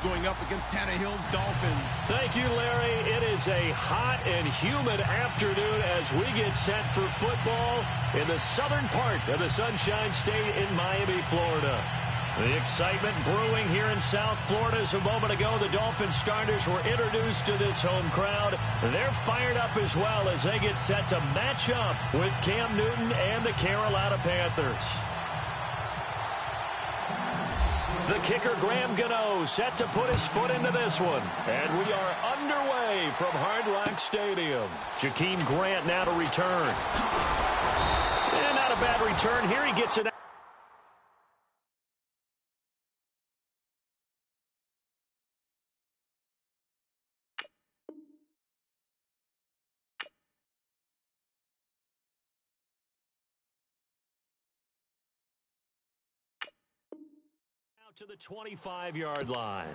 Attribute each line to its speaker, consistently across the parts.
Speaker 1: going up against Tannehill's Dolphins.
Speaker 2: Thank you, Larry. It is a hot and humid afternoon as we get set for football in the southern part of the Sunshine State in Miami, Florida. The excitement brewing here in South Florida. As a moment ago, the Dolphins starters were introduced to this home crowd. They're fired up as well as they get set to match up with Cam Newton and the Carolina Panthers. The kicker, Graham Gano, set to put his foot into this one. And we are underway from Hard Rock Stadium. Jakeem Grant now to return. And not a bad return here. He gets it out. To the 25-yard line.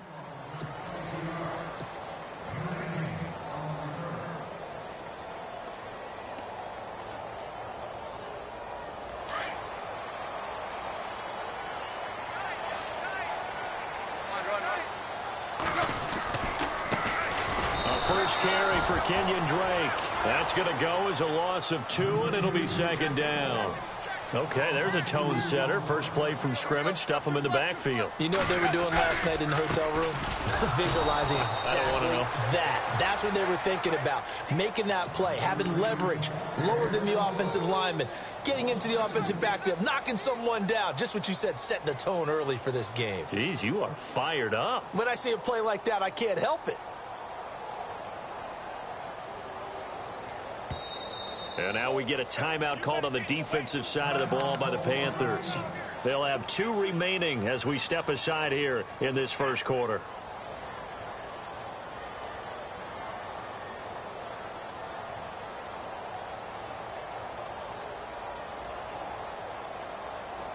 Speaker 2: A first carry for Kenyon Drake. That's going to go as a loss of 2, and it'll be second down. Okay, there's a tone setter. First play from scrimmage. Stuff them in the backfield.
Speaker 3: You know what they were doing last night in the hotel room? Visualizing exactly
Speaker 2: I don't want to know.
Speaker 3: that. That's what they were thinking about. Making that play, having leverage, lower than the offensive lineman, getting into the offensive backfield, knocking someone down. Just what you said, setting the tone early for this game.
Speaker 2: Jeez, you are fired up.
Speaker 3: When I see a play like that, I can't help it.
Speaker 2: And now we get a timeout called on the defensive side of the ball by the Panthers. They'll have 2 remaining as we step aside here in this first quarter.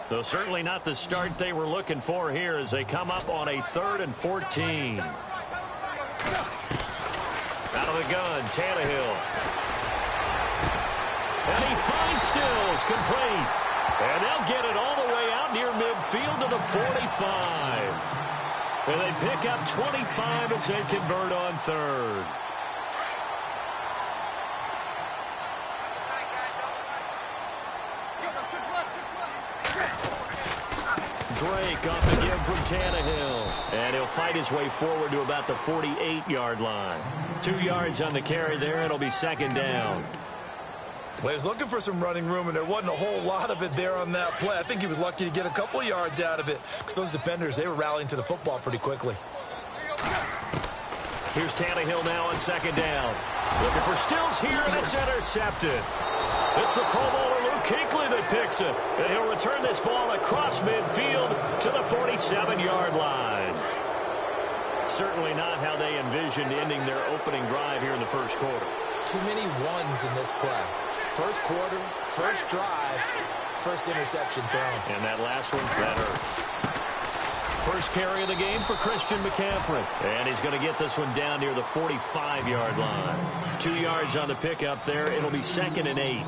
Speaker 2: Though certainly not the start they were looking for here as they come up on a 3rd and 14. Out of the gun, Tannehill. And he finds Stills, complete. And they'll get it all the way out near midfield to the 45. And they pick up 25 as they convert on 3rd. Drake off the give from Tannehill. And he'll fight his way forward to about the 48-yard line. 2 yards on the carry there. It'll be second down.
Speaker 3: Well, he was looking for some running room, and there wasn't a whole lot of it there on that play. I think he was lucky to get a couple yards out of it because those defenders, they were rallying to the football pretty quickly.
Speaker 2: Here's Tannehill now on second down. Looking for Stills here, and it's intercepted. It's the Pro Bowler Luke Kuechly that picks it, and he'll return this ball across midfield to the 47-yard line. Certainly not how they envisioned ending their opening drive here in the first quarter.
Speaker 3: Too many ones in this play. First quarter, first drive, first interception thrown.
Speaker 2: And that last one, that hurts. First carry of the game for Christian McCaffrey. And he's going to get this one down near the 45-yard line. 2 yards on the pickup there. It'll be 2nd and 8.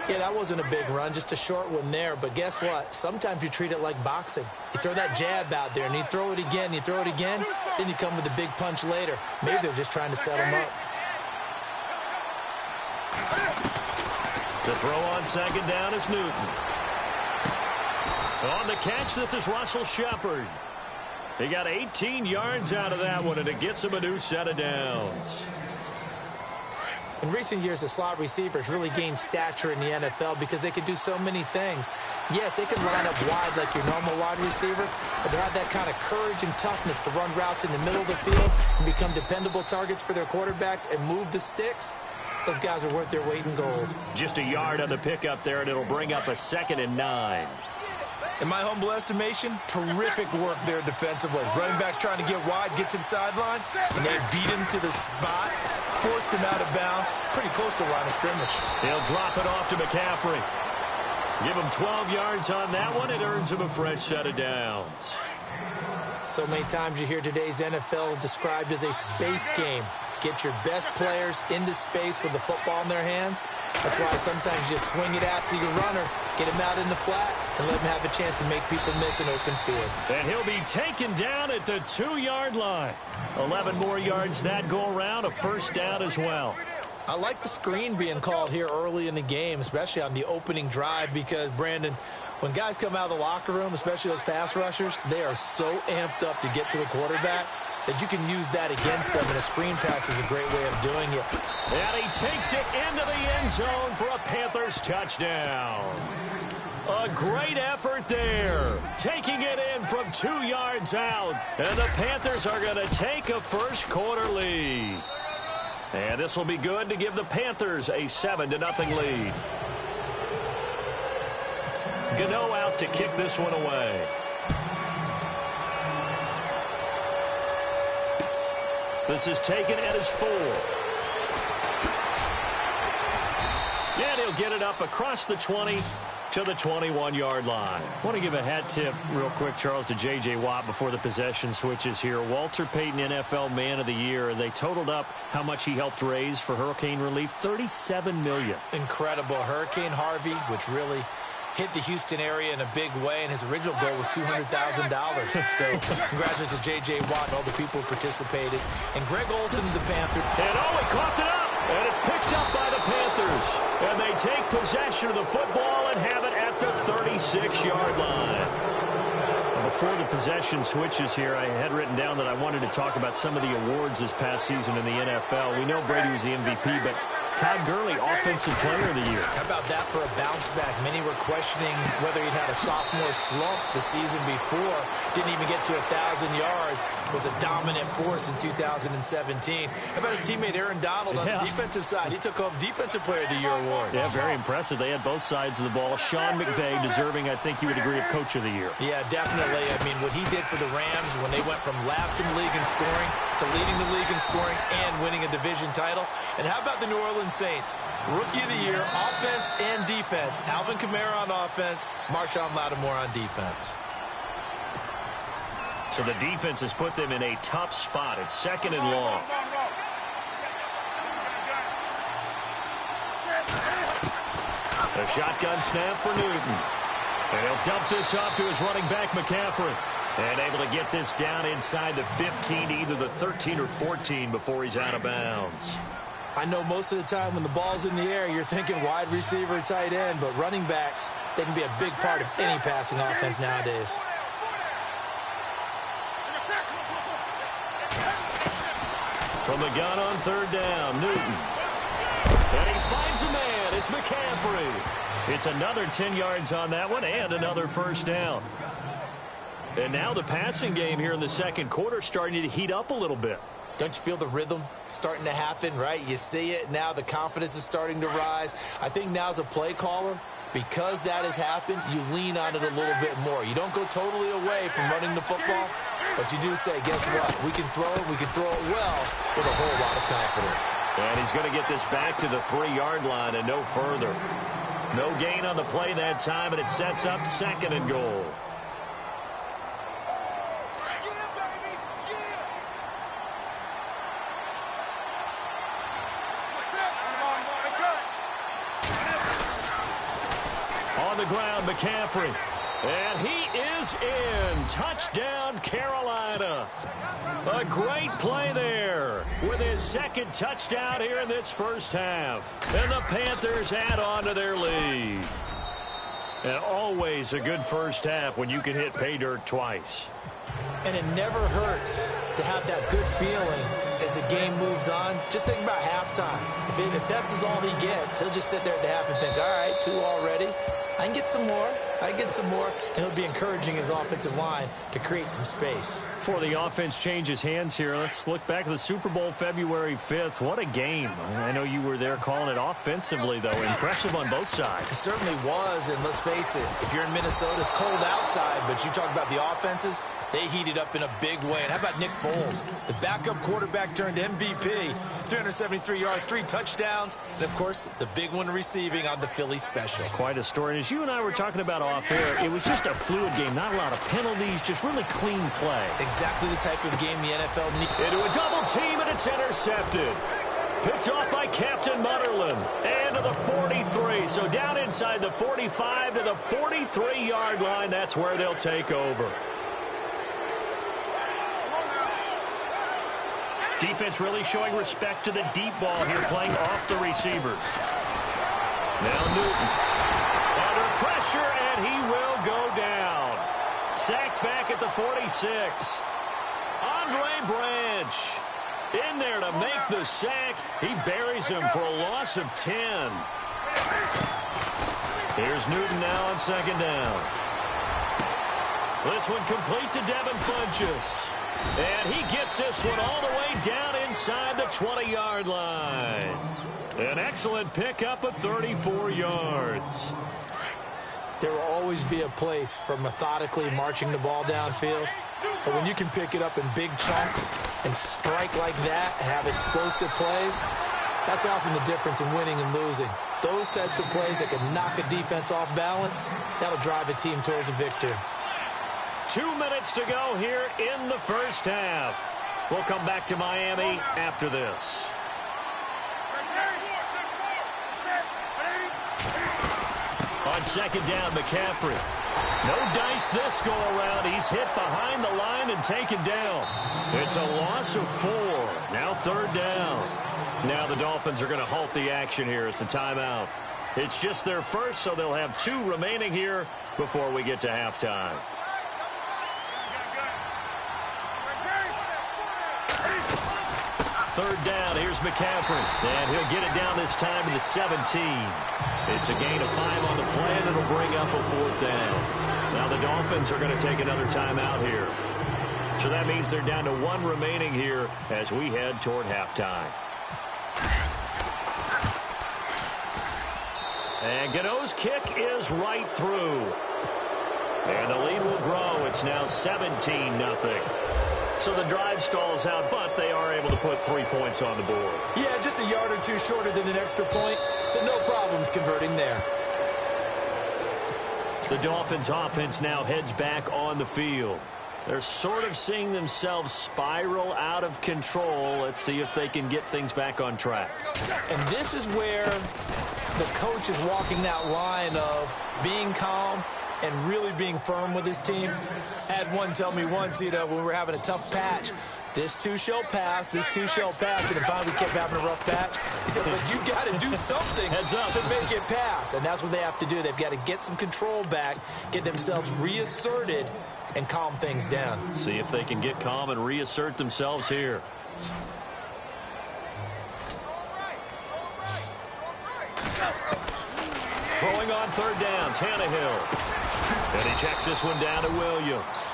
Speaker 3: Yeah, that wasn't a big run, just a short one there. But guess what? Sometimes you treat it like boxing. You throw that jab out there, and you throw it again, then you come with a big punch later. Maybe they're just trying to set him up.
Speaker 2: To throw on second down is Newton. On the catch, this is Russell Shepard. He got 18 yards out of that one, and it gets him a new set of downs.
Speaker 3: In recent years, the slot receivers really gained stature in the NFL because they can do so many things. Yes, they can line up wide like your normal wide receiver, but to have that kind of courage and toughness to run routes in the middle of the field and become dependable targets for their quarterbacks and move the sticks, those guys are worth their weight in gold.
Speaker 2: Just a yard on the pickup there, and it'll bring up a 2nd and 9.
Speaker 3: In my humble estimation, terrific work there defensively. Running backs trying to get wide, get to the sideline, and they beat him to the spot, forced him out of bounds, pretty close to the line of scrimmage.
Speaker 2: He'll drop it off to McCaffrey. Give him 12 yards on that one. It earns him a fresh set of downs.
Speaker 3: So many times you hear today's NFL described as a space game. get your best players into space with the football in their hands. That's why sometimes you just swing it out to your runner, get him out in the flat, and let him have a chance to make people miss an open field.
Speaker 2: And he'll be taken down at the 2-yard line. 11 more yards that go around, a first down as well.
Speaker 3: I like the screen being called here early in the game, especially on the opening drive, because, Brandon, when guys come out of the locker room, especially those pass rushers, they are so amped up to get to the quarterback that you can use that against them, and a screen pass is a great way of doing it.
Speaker 2: And he takes it into the end zone for a Panthers touchdown. A great effort there, taking it in from 2 yards out, and the Panthers are going to take a first-quarter lead. And this will be good to give the Panthers a 7-0 lead. Gano out to kick this one away. This is taken at his 4. And he'll get it up across the 20 to the 21-yard line. I want to give a hat tip real quick, Charles, to J.J. Watt before the possession switches here. Walter Payton, NFL Man of the Year. They totaled up how much he helped raise for hurricane relief, $37 million.
Speaker 3: Incredible. Hurricane Harvey, which really hit the Houston area in a big way, and his original goal was $200,000. So congratulations to J.J. Watt and all the people who participated. And Greg Olsen, the Panthers.
Speaker 2: And he coughed it up, and it's picked up by the Panthers. And they take possession of the football and have it at the 36-yard line. Before the possession switches here, I had written down that I wanted to talk about some of the awards this past season in the NFL. We know Brady was the MVP, but Todd Gurley, Offensive Player of the Year.
Speaker 3: How about that for a bounce back? Many were questioning whether he'd had a sophomore slump the season before. Didn't even get to 1,000 yards. Was a dominant force in 2017. How about his teammate Aaron Donald on the defensive side? He took home Defensive Player of the Year award.
Speaker 2: Yeah, very impressive. They had both sides of the ball. Sean McVay deserving, I think you would agree, of Coach of the Year.
Speaker 3: Yeah, definitely. I mean, what he did for the Rams when they went from last in the league in scoring to leading the league in scoring and winning a division title. And how about the New Orleans Saints? Rookie of the Year, offense and defense. Alvin Kamara on offense, Marshawn Lattimore on defense.
Speaker 2: So the defense has put them in a tough spot. It's 2nd and long. A shotgun snap for Newton. And he'll dump this off to his running back, McCaffrey. And able to get this down inside the 15, either the 13 or 14 before he's out of bounds.
Speaker 3: I know most of the time when the ball's in the air, you're thinking wide receiver, tight end, but running backs, they can be a big part of any passing offense nowadays.
Speaker 2: From the gun on 3rd down, Newton. And he finds a man. It's McCaffrey. It's another 10 yards on that one and another first down. And now the passing game here in the 2nd quarter starting to heat up a little bit.
Speaker 3: Don't you feel the rhythm starting to happen, right? You see it now. The confidence is starting to rise. I think now as a play caller, because that has happened, you lean on it a little bit more. You don't go totally away from running the football, but you do say, guess what? We can throw it well with a whole lot of confidence.
Speaker 2: And he's going to get this back to the 3-yard line and no further. No gain on the play that time, and it sets up 2nd and goal. On the ground, McCaffrey. And he is in. Touchdown, Carolina. A great play there with his 2nd touchdown here in this first half. And the Panthers add on to their lead. And always a good first half when you can hit pay dirt twice.
Speaker 3: And it never hurts to have that good feeling as the game moves on. Just think about halftime. If that's all he gets, he'll just sit there at the half and think, all right, 2 already. I can get some more. And he'll be encouraging his offensive line to create some space.
Speaker 2: Before the offense changes hands here, let's look back at the Super Bowl February 5th. What a game. I know you were there calling it offensively, though. Impressive on both sides.
Speaker 3: It certainly was, and let's face it, if you're in Minnesota, it's cold outside, but you talk about the offenses, they heated up in a big way. And how about Nick Foles, the backup quarterback turned MVP. 373 yards, 3 touchdowns, and, of course, the big one receiving on the Philly special.
Speaker 2: Quite a story. And as you and I were talking about off air, it was just a fluid game. Not a lot of penalties, just really clean play.
Speaker 3: Exactly the type of game the NFL needs.
Speaker 2: Into a double team, and it's intercepted. Picked off by Captain Mutterland. And to the 43. So down inside the 45 to the 43-yard line. That's where they'll take over. Defense really showing respect to the deep ball here, playing off the receivers. Now Newton. Under pressure, and he will go down. Sacked back at the 46. Andre Branch in there to make the sack. He buries him for a loss of 10. Here's Newton now on second down. This one complete to Devin Funchess. And he gets this one all the way down inside the 20-yard line. An excellent pickup of 34 yards.
Speaker 3: There will always be a place for methodically marching the ball downfield. But when you can pick it up in big chunks and strike like that, have explosive plays, that's often the difference in winning and losing. Those types of plays that can knock a defense off balance, that'll drive a team towards a victory.
Speaker 2: 2 minutes to go here in the first half. We'll come back to Miami after this. On second down, McCaffrey. No dice this go around. He's hit behind the line and taken down. It's a loss of 4. Now third down. Now the Dolphins are going to halt the action here. It's a timeout. It's just their first, so they'll have 2 remaining here before we get to halftime. Third down, here's McCaffrey. And he'll get it down this time to the 17. It's a gain of 5 on the play, and it'll bring up a 4th down. Now the Dolphins are going to take another timeout here. So that means they're down to 1 remaining here as we head toward halftime. And Gano's kick is right through. And the lead will grow. It's now 17-0. So the drive stalls out, but they are able to put 3 points on the board.
Speaker 3: Yeah, just a yard or 2 shorter than an extra point. So no problems converting there.
Speaker 2: The Dolphins offense now heads back on the field. They're sort of seeing themselves spiral out of control. Let's see if they can get things back on track.
Speaker 3: And this is where the coach is walking that line of being calm and really being firm with his team. I had one tell me once, when we were having a tough patch, this too shall pass, this too shall pass, and finally we kept having a rough patch. He said, but you got to do something to make it pass, and that's what they have to do. They've got to get some control back, get themselves reasserted, and calm things down.
Speaker 2: See if they can get calm and reassert themselves here. Throwing on third down, Tannehill. And he checks this one down to Williams.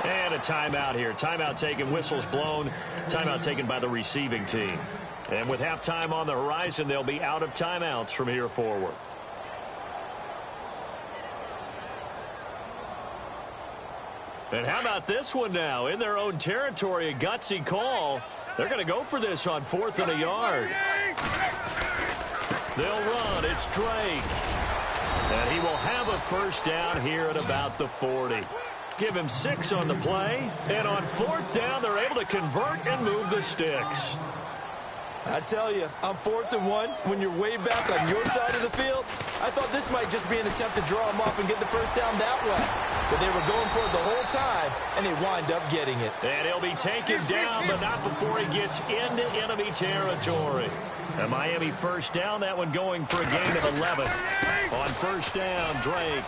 Speaker 2: And a timeout here. Timeout taken, whistles blown. Timeout taken by the receiving team. And with halftime on the horizon, they'll be out of timeouts from here forward. And how about this one now? In their own territory, a gutsy call. They're going to go for this on 4th and a yard. They'll run. It's Drake. And he will have a first down here at about the 40. Give him 6 on the play. And on 4th down, they're able to convert and move the sticks.
Speaker 3: I tell you, on 4th and 1, when you're way back on your side of the field, I thought this might just be an attempt to draw him off and get the first down that way. But they were going for it the whole time, and they wind up getting it. And
Speaker 2: he'll be taken down, but not before he gets into enemy territory. A Miami first down, that one going for a gain of 11. On first down, Drake.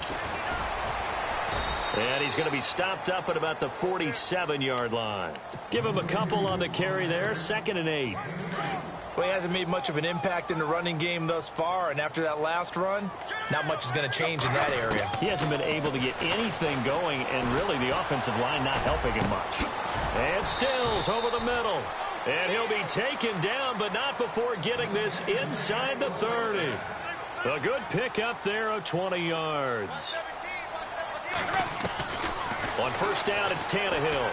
Speaker 2: And he's going to be stopped up at about the 47-yard line. Give him a couple on the carry there, 2nd and 8.
Speaker 3: Well, he hasn't made much of an impact in the running game thus far, and after that last run, not much is going to change in that area.
Speaker 2: He hasn't been able to get anything going, and really the offensive line not helping him much. And Stills over the middle. And he'll be taken down, but not before getting this inside the 30. A good pickup there of 20 yards. On first down, it's Tannehill.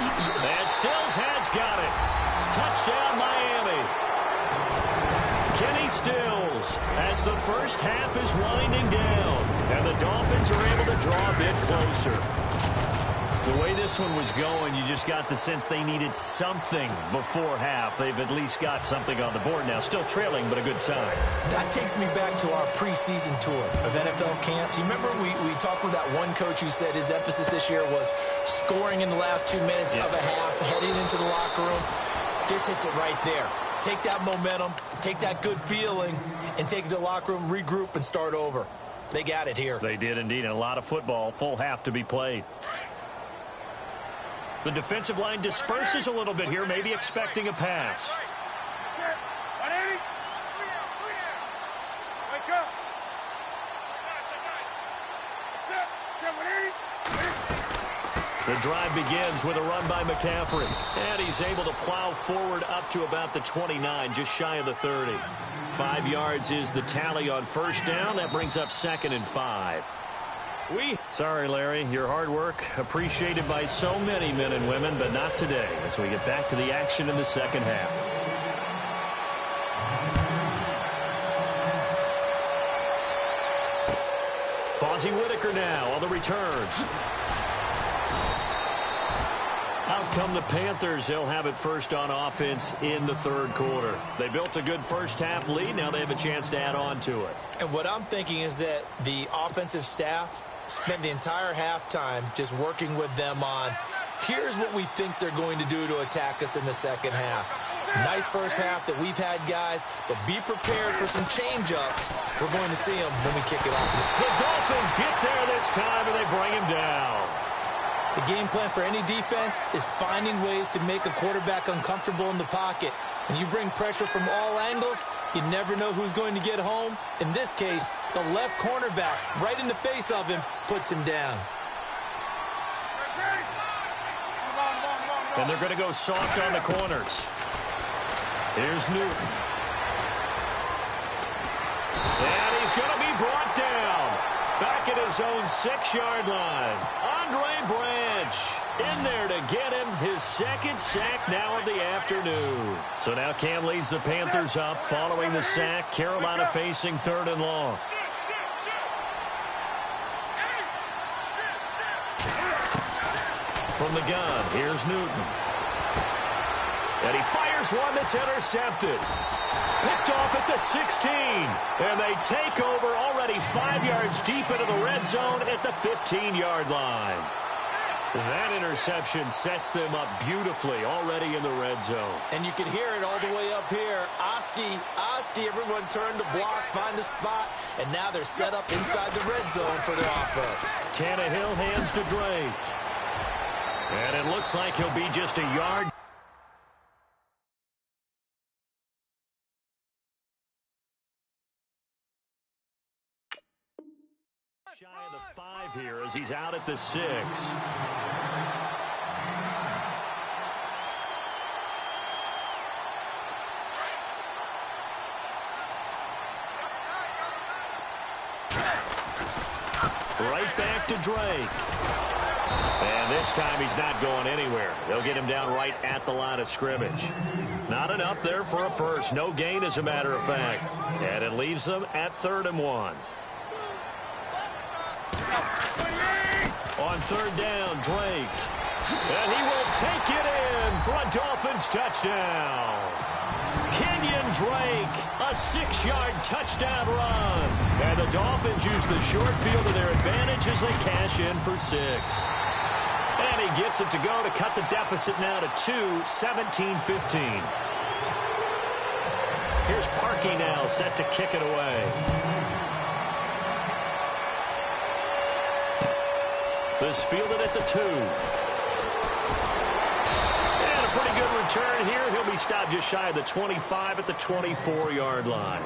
Speaker 2: And Stills has got it. Touchdown, Miami. Kenny Stills as the first half is winding down. And the Dolphins are able to draw a bit closer. The way this one was going, you just got the sense they needed something before half. They've at least got something on the board now. Still trailing, but a good sign.
Speaker 3: That takes me back to our preseason tour of NFL camps. You remember we talked with that one coach who said his emphasis this year was scoring in the last 2 minutes of a half, heading into the locker room. This hits it right there. Take that momentum, take that good feeling, and take it to the locker room, regroup, and start over. They got it here.
Speaker 2: They did indeed, and a lot of football, full half to be played. The defensive line disperses a little bit here, maybe expecting a pass. The drive begins with a run by McCaffrey. And he's able to plow forward up to about the 29, just shy of the 30. 5 yards is the tally on first down. That brings up 2nd and 5. Sorry, Larry, your hard work appreciated by so many men and women, but not today as we get back to the action in the second half. Fozzie Whitaker now on the return. Out come the Panthers. They'll have it first on offense in the third quarter. They built a good first half lead. Now they have a chance to add on to it.
Speaker 3: And what I'm thinking is that the offensive staff spent the entire halftime just working with them on, here's what we think they're going to do to attack us in the second half. Nice first half that we've had, guys, but be prepared for some change-ups. We're going to see them when we kick it off.
Speaker 2: The Dolphins get there this time, and they bring him down.
Speaker 3: The game plan for any defense is finding ways to make a quarterback uncomfortable in the pocket. When you bring pressure from all angles, you never know who's going to get home. In this case, the left cornerback, right in the face of him, puts him down.
Speaker 2: And they're going to go soft on the corners. Here's Newton. And he's going to be brought down. Back at his own 6-yard line. Andre Branch in there to get him his second sack now of the afternoon. So now Cam leads the Panthers up following the sack. Carolina facing 3rd and long. From the gun, here's Newton. And he fires one that's intercepted. Picked off at the 16. And they take over already 5 yards deep into the red zone at the 15-yard line. That interception sets them up beautifully already in the red zone.
Speaker 3: And you can hear it all the way up here. Oski, everyone turned to block, find a spot, and now they're set up inside the red zone for their offense.
Speaker 2: Tannehill hands to Drake. And it looks like he'll be just a yard. Shy of the 5 here as he's out at the 6. Right back to Drake. And this time he's not going anywhere. They'll get him down right at the line of scrimmage. Not enough there for a first. No gain, as a matter of fact. And it leaves them at 3rd and 1. On 3rd down, Drake. And he will take it in for a Dolphins touchdown. Kenyon Drake, a 6-yard touchdown run. And the Dolphins use the short field to their advantage as they cash in for 6. And he gets it to go to cut the deficit now to 2, 17-15. Here's Parkey now set to kick it away. This fielded at the 2. And a pretty good return here. He'll be stopped just shy of the 25 at the 24-yard line.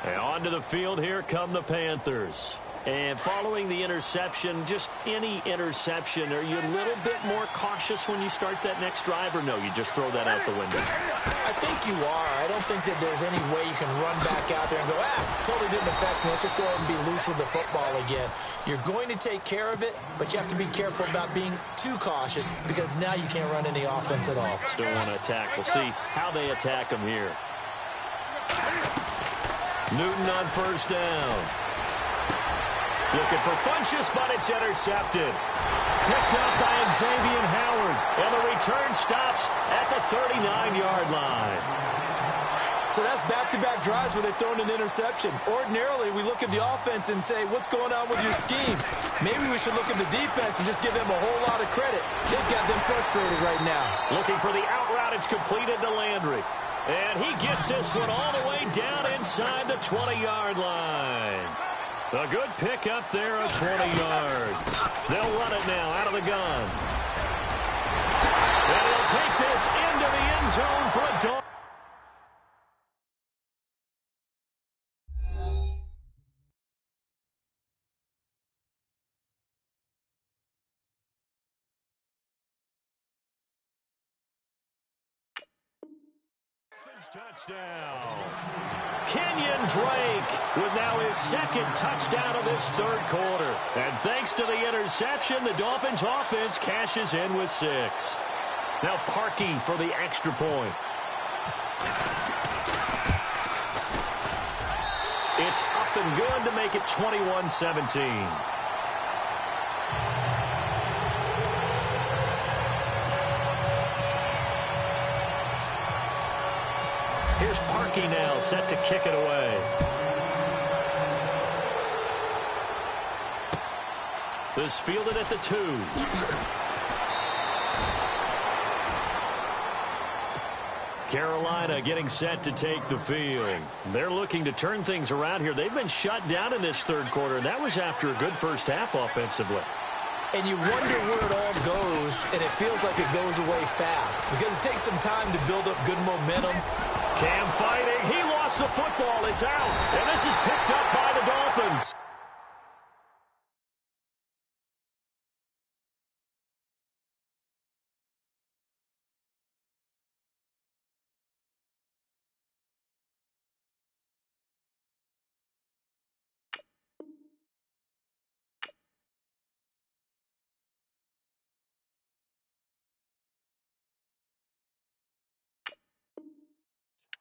Speaker 2: And onto the field here come the Panthers. And following the interception, just any interception, are you a little bit more cautious when you start that next drive, or no, you just throw that out the window?
Speaker 3: I think you are. I don't think that there's any way you can run back out there and go, totally didn't affect me. Let's just go ahead and be loose with the football again. You're going to take care of it, but you have to be careful about being too cautious because now you can't run any offense at all.
Speaker 2: Still want to attack. We'll see how they attack them here. Newton on first down. Looking for Funchess, but it's intercepted. Picked up by Xavier Howard, and the return stops at the 39-yard line.
Speaker 3: So that's back-to-back drives where they've thrown an interception. Ordinarily, we look at the offense and say, what's going on with your scheme? Maybe we should look at the defense and just give them a whole lot of credit. They've got them frustrated right now.
Speaker 2: Looking for the out route. It's completed to Landry. And he gets this one all the way down inside the 20-yard line. A good pick up there of 20 yards. They'll run it now out of the gun. And he'll take this into the end zone for a dog. Touchdown. Kenyon Drake with now his second touchdown of this third quarter. And thanks to the interception, the Dolphins offense cashes in with 6. Now Parkey for the extra point. It's up and good to make it 21-17. Here's Parkey now, set to kick it away. This fielded at the 2. Carolina getting set to take the field. They're looking to turn things around here. They've been shut down in this third quarter, and that was after a good first half offensively.
Speaker 3: And you wonder where it all goes, and it feels like it goes away fast because it takes some time to build up good momentum.
Speaker 2: Cam fighting. He lost the football. It's out. And this is picked up by the Dolphins.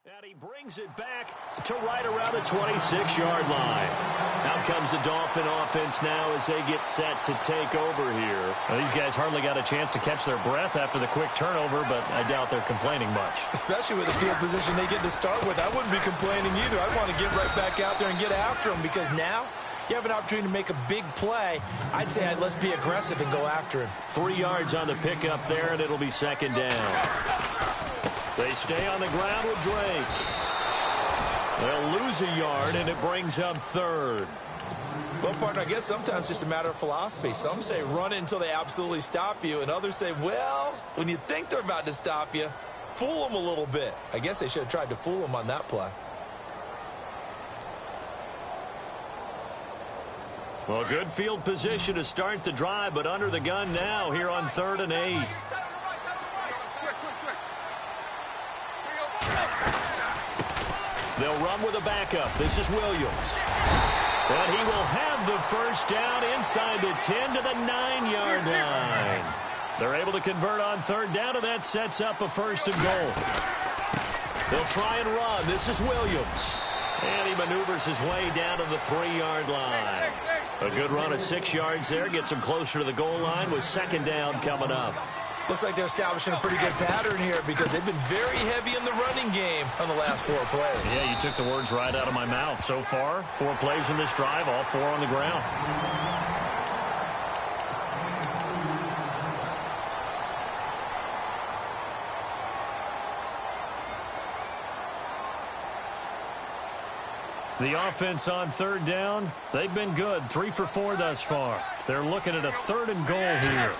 Speaker 2: And he brings it back to right around the 26-yard line. Out comes the Dolphin offense now as they get set to take over here. Well, these guys hardly got a chance to catch their breath after the quick turnover, but I doubt they're complaining much.
Speaker 3: Especially with the field position they get to start with. I wouldn't be complaining either. I want to get right back out there and get after them because now you have an opportunity to make a big play. I'd say let's be aggressive and go after him. 3
Speaker 2: yards on the pickup there, and it'll be second down. They stay on the ground with Drake. They'll lose a yard, and it brings up third.
Speaker 3: Well, partner, I guess sometimes it's just a matter of philosophy. Some say run it until they absolutely stop you, and others say, well, when you think they're about to stop you, fool them a little bit. I guess they should have tried to fool them on that play.
Speaker 2: Well, good field position to start the drive, but under the gun now here on 3rd and 8. They'll run with a backup. This is Williams. And he will have the first down inside the 10 to the 9-yard line. They're able to convert on 3rd down, and that sets up a 1st and goal. They'll try and run. This is Williams. And he maneuvers his way down to the 3-yard line. A good run of 6 yards there. Gets him closer to the goal line with 2nd down coming up.
Speaker 3: Looks like they're establishing a pretty good pattern here because they've been very heavy in the running game on the last 4 plays.
Speaker 2: Yeah, you took the words right out of my mouth. So far, 4 plays in this drive, all 4 on the ground. The offense on 3rd down, they've been good. 3 for 4 thus far. They're looking at a 3rd and goal here.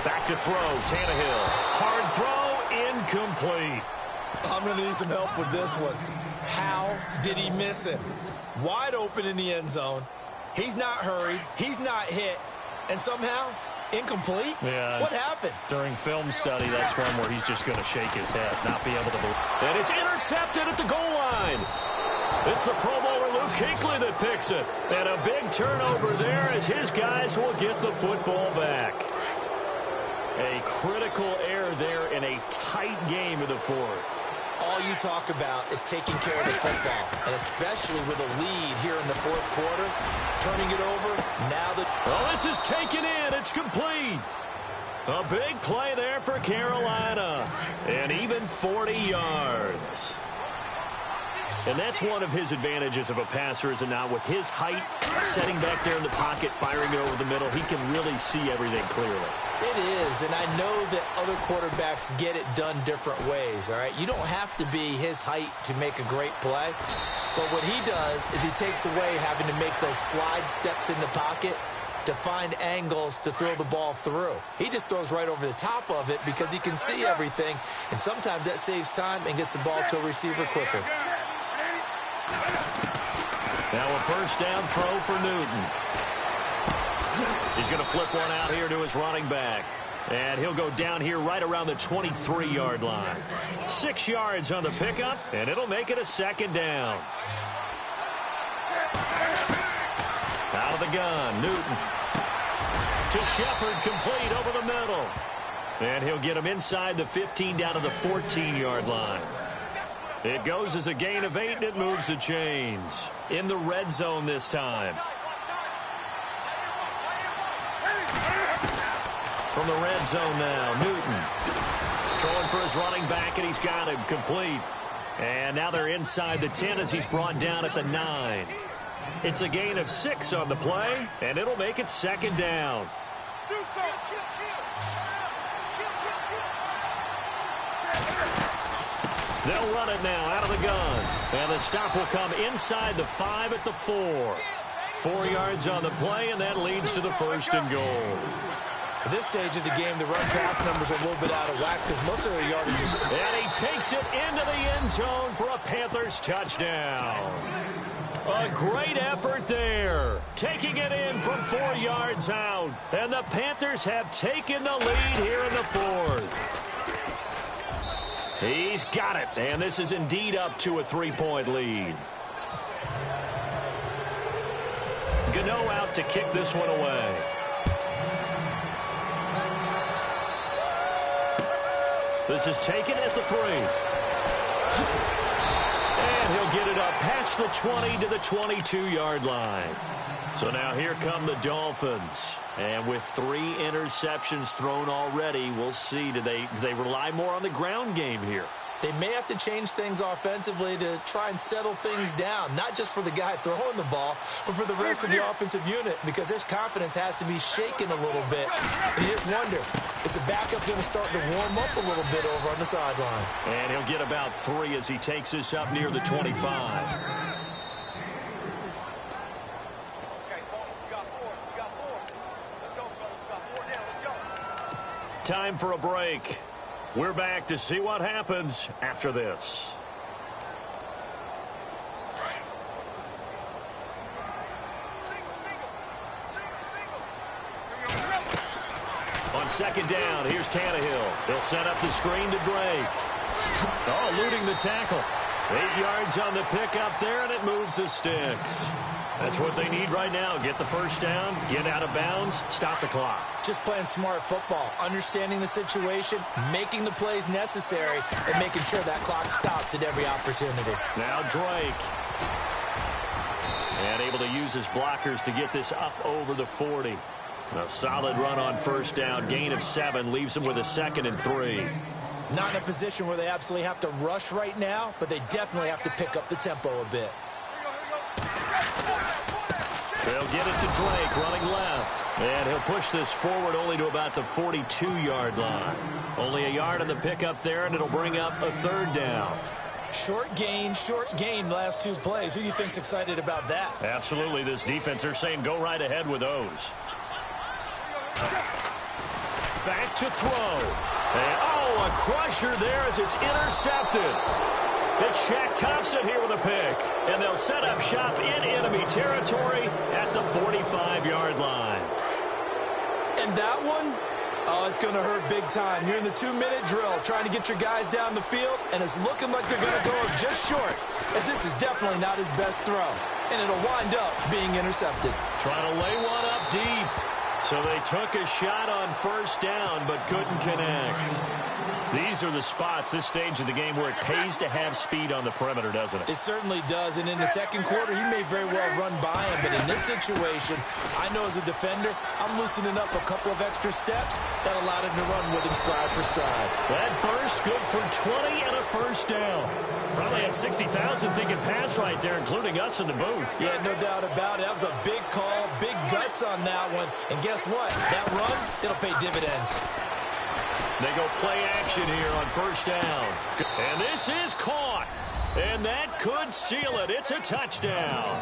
Speaker 2: Back to throw, Tannehill. Hard throw, incomplete.
Speaker 3: I'm going to need some help with this one. How did he miss it? Wide open in the end zone. He's not hurried. He's not hit. And somehow, incomplete?
Speaker 2: Yeah.
Speaker 3: What happened?
Speaker 2: During film study, that's one where he's just going to shake his head, not be able to believe. And it's intercepted at the goal line. It's the Pro Bowler Luke Kuechly that picks it. And a big turnover there as his guys will get the football back. A critical error there in a tight game in the fourth.
Speaker 3: All you talk about is taking care of the football, and especially with a lead here in the fourth quarter, turning it over, now that...
Speaker 2: Oh, this is taken in. It's complete. A big play there for Carolina, and even 40 yards. And that's one of his advantages of a passer, is it not? With his height, setting back there in the pocket, firing it over the middle, he can really see everything clearly.
Speaker 3: It is, and I know that other quarterbacks get it done different ways, all right? You don't have to be his height to make a great play, but what he does is he takes away having to make those slide steps in the pocket to find angles to throw the ball through. He just throws right over the top of it because he can see everything, and sometimes that saves time and gets the ball to a receiver quicker.
Speaker 2: Now a first down throw for Newton. He's going to flip one out here to his running back. And he'll go down here right around the 23-yard line. 6 yards on the pickup, and it'll make it a second down. Out of the gun, Newton. To Shepard, complete over the middle. And he'll get him inside the 15 down to the 14-yard line. It goes as a gain of 8, and it moves the chains. In the red zone this time. From the red zone now, Newton. Throwing for his running back, and he's got him complete. And now they're inside the 10 as he's brought down at the 9. It's a gain of 6 on the play, and it'll make it second down. They'll run it now out of the gun. And the stop will come inside the 5 at the 4. 4 yards on the play, and that leads to the first and goal.
Speaker 3: At this stage of the game, the run-pass numbers are a little bit out of whack because most of their yardage is...
Speaker 2: And he takes it into the end zone for a Panthers touchdown. A great effort there. Taking it in from 4 yards out. And the Panthers have taken the lead here in the fourth. He's got it. And this is indeed up to a 3-point lead. Gano out to kick this one away. This is taken at the 3. And he'll get it up past the 20 to the 22-yard line. So now here come the Dolphins. And with 3 interceptions thrown already, we'll see. Do they rely more on the ground game here?
Speaker 3: They may have to change things offensively to try and settle things down, not just for the guy throwing the ball, but for the rest of the offensive unit, because their confidence has to be shaken a little bit. And you just wonder, is the backup going to start to warm up a little bit over on the sideline?
Speaker 2: And he'll get about 3 as he takes this up near the 25. Time for a break. We're back to see what happens after this. On second down, here's Tannehill. He'll set up the screen to Drake. Oh, eluding the tackle. 8 yards on the pickup there, and it moves the sticks. That's what they need right now. Get the first down, get out of bounds, stop the clock.
Speaker 3: Just playing smart football, understanding the situation, making the plays necessary, and making sure that clock stops at every opportunity.
Speaker 2: Now Drake. And able to use his blockers to get this up over the 40. A solid run on first down. Gain of 7 leaves him with a 2nd and 3.
Speaker 3: Not in a position where they absolutely have to rush right now, but they definitely have to pick up the tempo a bit.
Speaker 2: They'll get it to Drake, running left. And he'll push this forward only to about the 42-yard line. Only a yard on the pickup there, and it'll bring up a 3rd down.
Speaker 3: Short gain, last 2 plays. Who do you think's excited about that?
Speaker 2: Absolutely. This defense, they're saying go right ahead with those. Back to throw. And, oh, a crusher there as it's intercepted. It's Shaq Thompson here with a pick. And they'll set up shop in enemy territory at the 45-yard line.
Speaker 3: And that one, oh, it's going to hurt big time. You're in the 2-minute drill trying to get your guys down the field, and it's looking like they're going to go just short, as this is definitely not his best throw. And it'll wind up being intercepted.
Speaker 2: Trying to lay one up deep. So they took a shot on first down, but couldn't connect. These are the spots, this stage of the game, where it pays to have speed on the perimeter, doesn't it?
Speaker 3: It certainly does, and in the second quarter, he may very well run by him, but in this situation, I know as a defender, I'm loosening up a couple of extra steps that allowed him to run with him stride for stride.
Speaker 2: That burst good for 20 and a first down. Probably had 60,000 thinking pass right there, including us in the booth.
Speaker 3: Yeah, no doubt about it. That was a big call, big guts on that one, and guess what? That run, it'll pay dividends.
Speaker 2: They go play action here on first down. And this is caught. And that could seal it. It's a touchdown.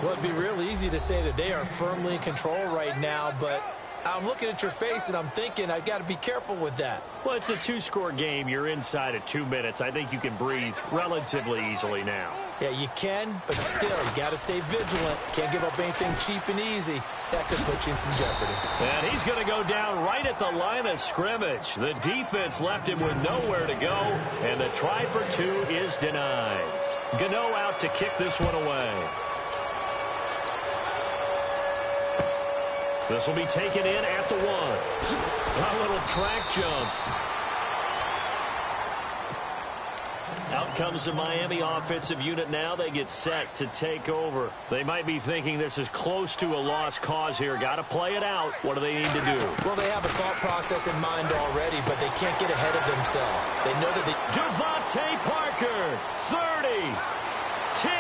Speaker 3: Well, it'd be real easy to say that they are firmly in control right now, but I'm looking at your face and I'm thinking I've got to be careful with that.
Speaker 2: Well, it's a 2-score game. You're inside at 2 minutes. I think you can breathe relatively easily now.
Speaker 3: Yeah, you can, but still, you got to stay vigilant. Can't give up anything cheap and easy. That could put you in some jeopardy.
Speaker 2: And he's going to go down right at the line of scrimmage. The defense left him with nowhere to go, and the try for 2 is denied. Gano out to kick this one away. This will be taken in at the 1. A little track jump. Out comes the Miami offensive unit now. They get set to take over. They might be thinking this is close to a lost cause here. Got to play it out. What do they need to do?
Speaker 3: Well, they have a thought process in mind already, but they can't get ahead of themselves. They know that they...
Speaker 2: Devontae Parker, 30, 10,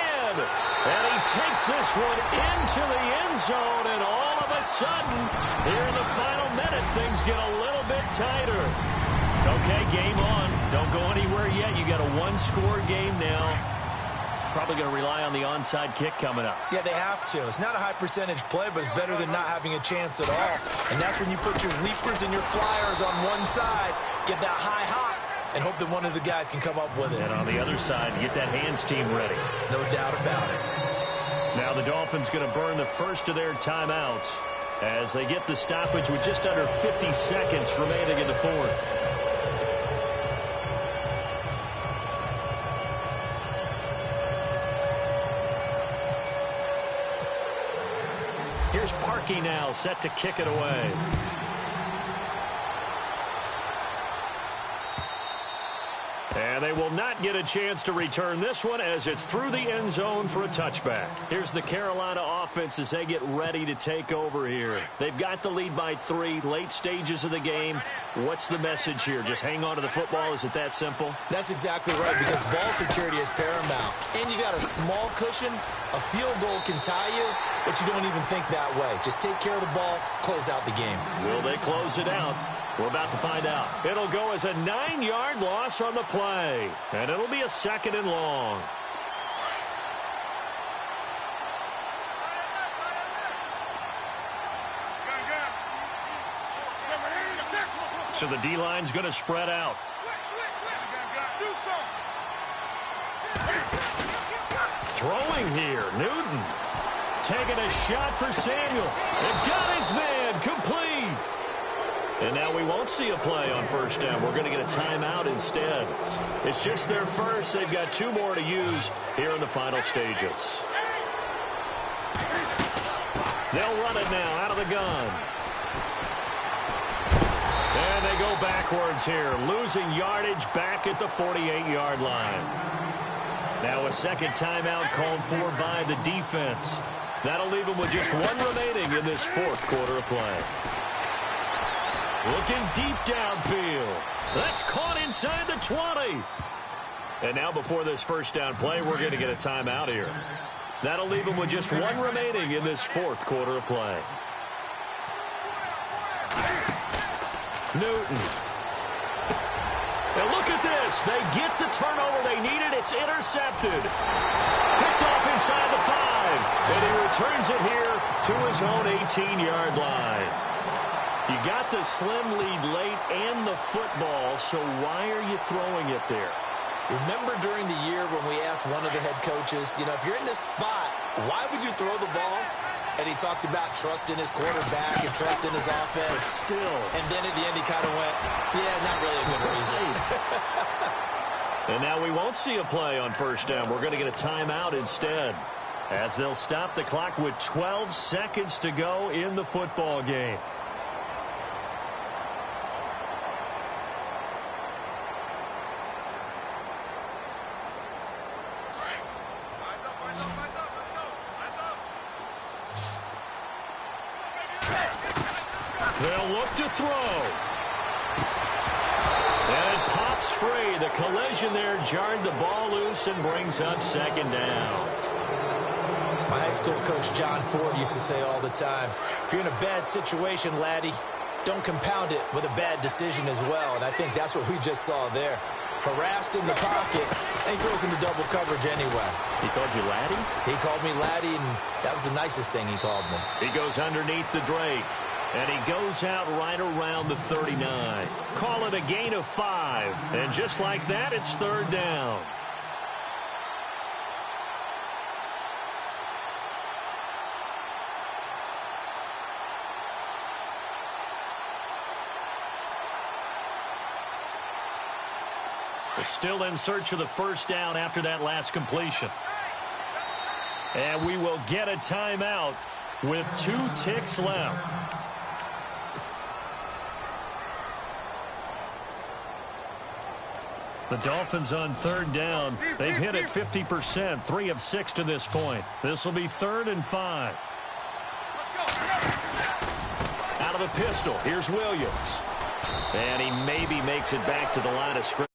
Speaker 2: and he takes this one into the end zone, and all of a sudden, here in the final minute, things get a little bit tighter. Okay, game on. Don't go anywhere yet. You got a 1-score game now. Probably going to rely on the onside kick coming up.
Speaker 3: Yeah, they have to. It's not a high percentage play, but it's better than not having a chance at all. And that's when you put your leapers and your flyers on one side, get that high hop, and hope that one of the guys can come up with it.
Speaker 2: And on the other side, get that hands team ready.
Speaker 3: No doubt about it.
Speaker 2: Now the Dolphins going to burn the first of their timeouts as they get the stoppage with just under 50 seconds remaining in the fourth. Here's Parkey now, set to kick it away. And they will not get a chance to return this one as it's through the end zone for a touchback. Here's the Carolina offense as they get ready to take over here. They've got the lead by 3, late stages of the game. What's the message here? Just hang on to the football? Is it that simple?
Speaker 3: That's exactly right, because ball security is paramount. And you got a small cushion. A field goal can tie you, but you don't even think that way. Just take care of the ball, close out the game.
Speaker 2: Will they close it out? We're about to find out. It'll go as a 9-yard loss on the play. And it'll be a 2nd and long. So the D-line's going to spread out. Throwing here, Newton. Taking a shot for Samuel. They've got his man complete. And now we won't see a play on first down. We're going to get a timeout instead. It's just their first. They've got 2 more to use here in the final stages. They'll run it now out of the gun. And they go backwards here, losing yardage back at the 48-yard line. Now a second timeout called for by the defense. That'll leave them with just 1 remaining in this 4th quarter of play. Looking deep downfield. That's caught inside the 20. And now before this first down play, we're going to get a timeout here. That'll leave them with just 1 remaining in this 4th quarter of play. Newton. And look at this. They get the turnover they needed. It's intercepted. Picked off inside the 5. And he returns it here to his own 18-yard line. You got the slim lead late and the football, so why are you throwing it there?
Speaker 3: Remember during the year when we asked one of the head coaches, you know, if you're in this spot, why would you throw the ball? And he talked about trusting his quarterback and trusting his offense.
Speaker 2: But still.
Speaker 3: And then at the end he kind of went, yeah, not really a good reason.
Speaker 2: And now we won't see a play on first down. We're going to get a timeout instead, as they'll stop the clock with 12 seconds to go in the football game. They'll look to throw. And it pops free. The collision there jarred the ball loose and brings up second down.
Speaker 3: My high school coach John Ford used to say all the time, if you're in a bad situation, laddie, don't compound it with a bad decision as well. And I think that's what we just saw there. Harassed in the pocket, and he throws into double coverage anyway.
Speaker 2: He called you laddie?
Speaker 3: He called me laddie, and that was the nicest thing he called me.
Speaker 2: He goes underneath the Drake. And he goes out right around the 39. Call it a gain of 5. And just like that, it's third down. We're still in search of the first down after that last completion. And we will get a timeout with 2 ticks left. The Dolphins on third down. They've hit it 50%, 3 of 6 to this point. This will be 3rd and 5. Out of the pistol, here's Williams. And he maybe makes it back to the line of scrimmage.